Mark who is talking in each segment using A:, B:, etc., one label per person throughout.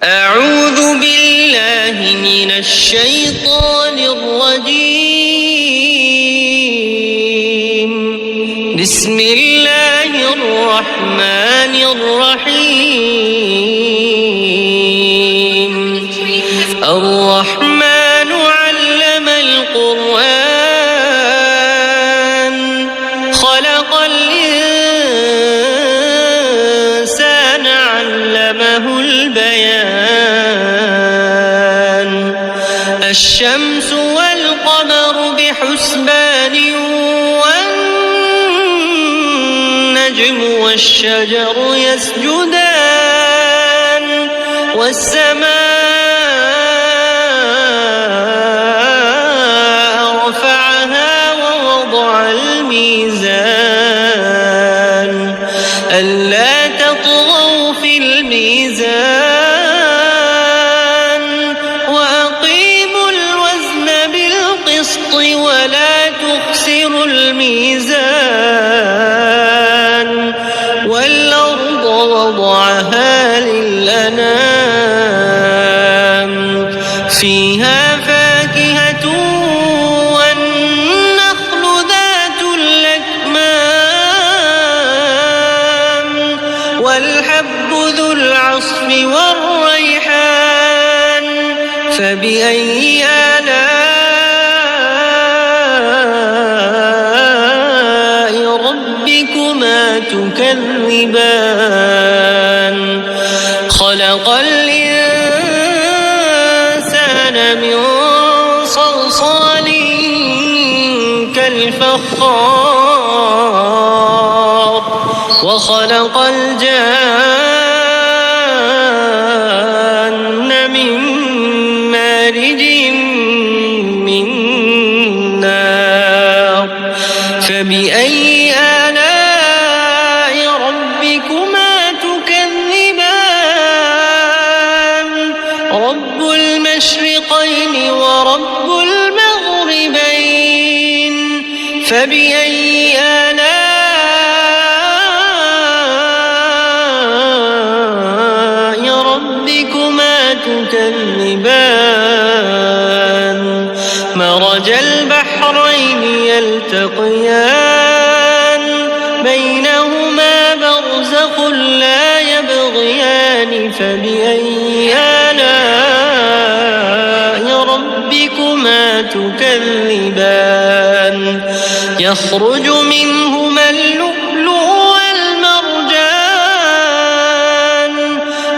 A: أعوذ بالله من الشيطان الرجيم. بسم الله الرحمن الرحيم. الرحمن علم القرآن خلق الإنسان علمه البيان. الشمس والقمر بحسبان والنجم والشجر يسجدان والسماء رفعها ووضع الميزان ألا تطغوا في الميزان وأقيموا الوزن بالقسط ولا تخسروا الميزان والأرض وضعها للأنام فيها فاكهة والنخل ذات الأكمام والحب ذو العصف والريحان فبأي آلاء ربكما تكذبان. خلق الإنسان من صلصال كالفخار وخلق الجان من مارج من نار فبأي آلاء ربكما تكذبان. رب المشرقين ورب المغربين فبأي آلاء ربكما تكذبان. مرج البحرين يلتقيان بينهما برزخ لا يبغيان فبأي آلاء ربكما تكذبان. يخرج منهما اللؤلؤ والمرجان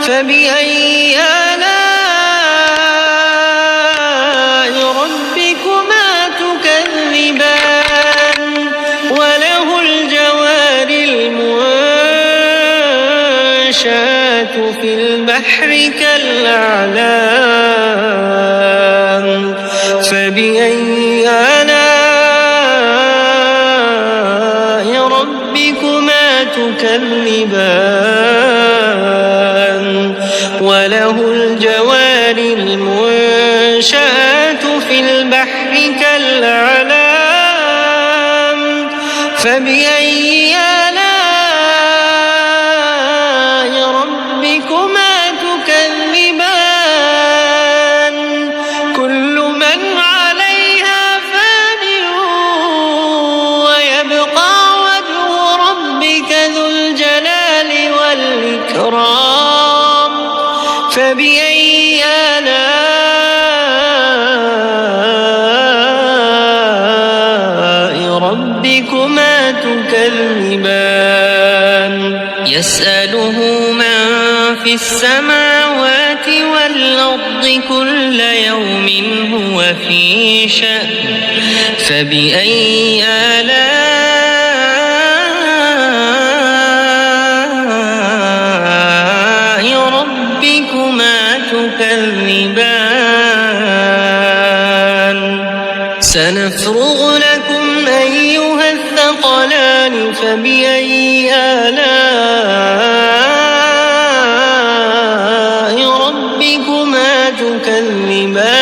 A: فبأي آلاء ربكما تكذبان. وله الجوار المنشآت في البحر كالأعلام فبأي آلاء ربكما تكذبان. وله الجوار المنشآت في البحر كالأعلام فبأي آلاء ربكما تكذبان. كل من عليها فان ويبقى وجه ربك ذو الجلال والإكرام فبأي آلاء ربكما تكذبان. يسأله من في السماوات والأرض كل يوم هو في شأن فبأي آلاء ربكما تكذبان. سنفرغ لكم أيها الثقلان فبأي آلاء ربكما تكذبان.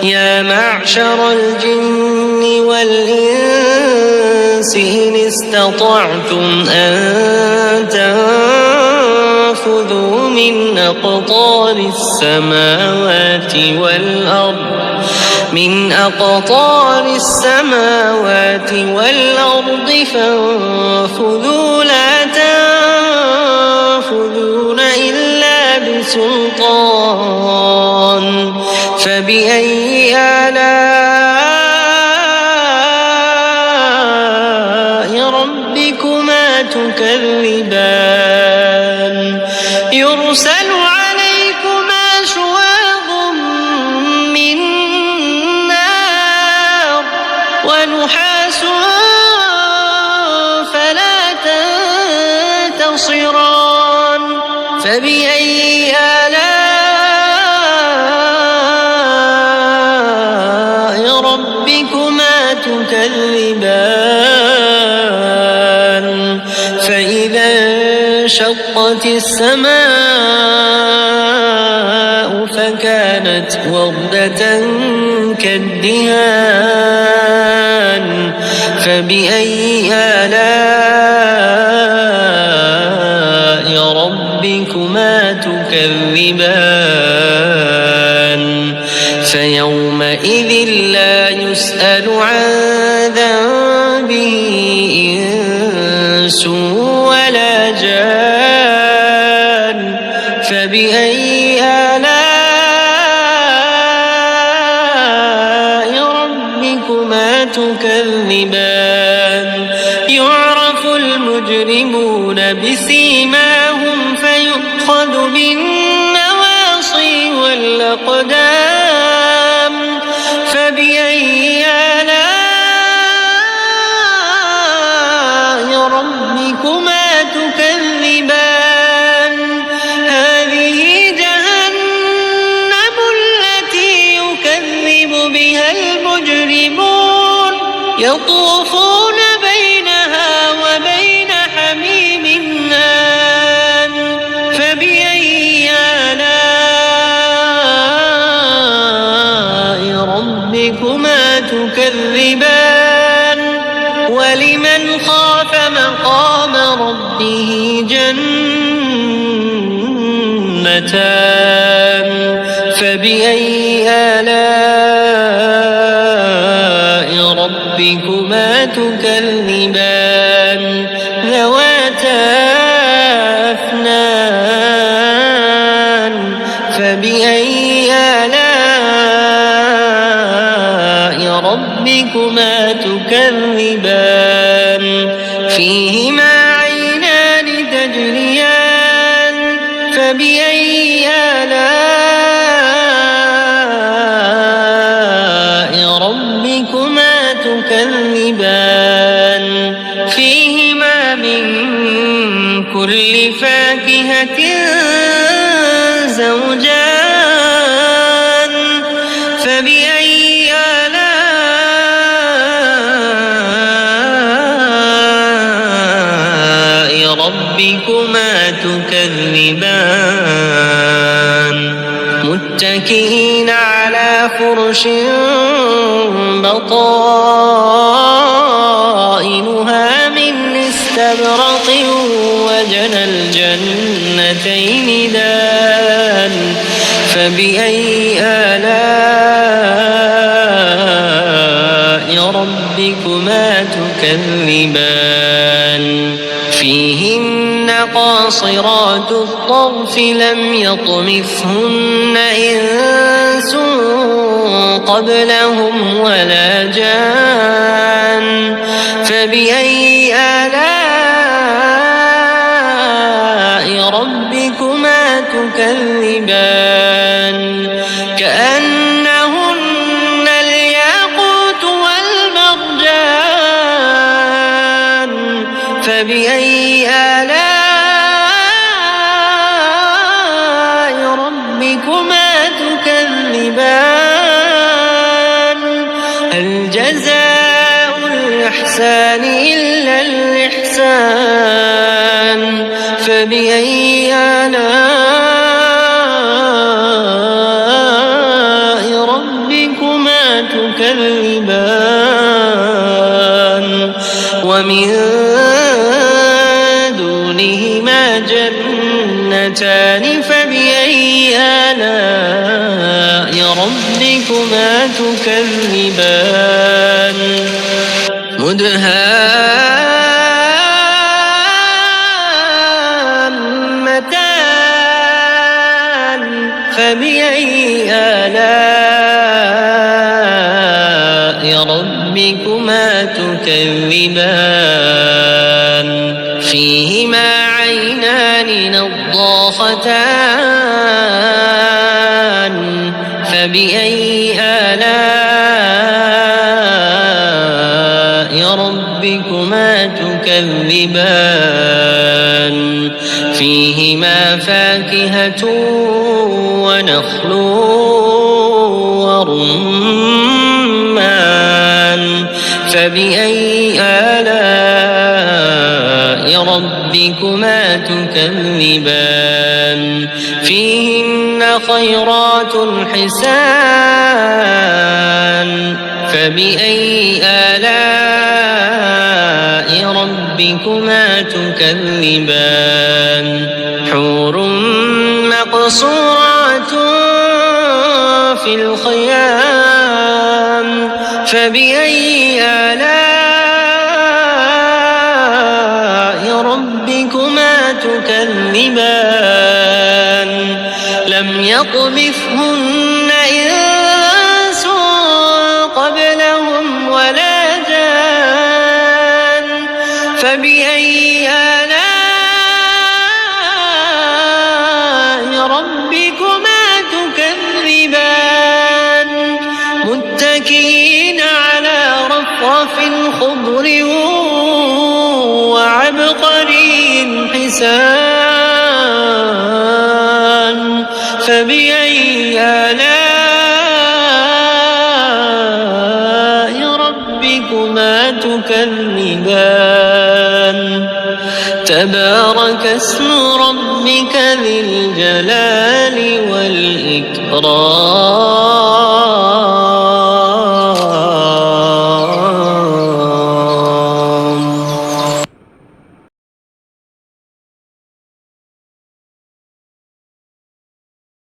A: يا معشر الجن والإنس إن استطعتم أن تنفذوا من أقطار السماوات والأرض فانفذوا لا تنفذون إلا بسلطان فبأي آلاء ربكما تكذبان يرسل عليكما شواظ من نار ونحاس فلا تنتصران فبأي آلاء ربكما تكذبان فإذا انشقت السماء فكانت وردة كالدهان فبأي آلاء ربكما تكذبان فيومئذ لا يسأل عن ذنبه إنس ولا جان فبأي آلاء ربكما تكذبان يعرف المجرمون بسيماهم فيؤخذ بالنواصي والأقدام فبأي آلاء ربكما تكذبان هذه جهنم التي يكذب بها المجرمون يطوفون بينها وبين حميم آن فبأي آلاء ربكما تكذبان ولمن خاف مقام ربه جنتان فبأي آلاء ربكما تكذبان ذواتا أفنان فبأي آلاء ربكما تكذبان فيهما عينان تجريان فبأي آلاء ربكما تكذبان فيهما من كل فاكهة زوجان فبأي آلاء ربكما تكذبان متكئين على فرش بطائنها من استبرق وجنى الجنتين دان فبأي آلاء ربكما تكذبان فيهن قاصرات الطرف لم يطمثهن إنس قبلهم ولا جان فبأي آلاء ربكما تكذبان كأنهن الياقوت والمرجان فبأي آلاء ربكما تكذبان هل جزاء الإحسان إلا الإحسان فبأي آلاء ربكما تكذبان ومن دونهما جنتان جنتان فبأي آلاء ربكما تكذبان مدهامتان فبأي آلاء ربكما تكذبان فيهما عينان نضاختان فبأي آلاء ربكما تكذبان فيهما فاكهة ونخل ورمان فبأي آلاء ربكما تكذبان فيهن خيرات حسان فبأي آلاء ربكما تكذبان حور مقصورات في الخيام فبأي آلاء ربكما تكذبان لم يطمثهن إنس قبلهم ولا جان فبأي آلاء ربكما تكذبان متكئين على رفرف خضر وعبقري حسان فبأي آلاء ربكما تكذبان تبارك اسم ربك ذي الجلال والإكرام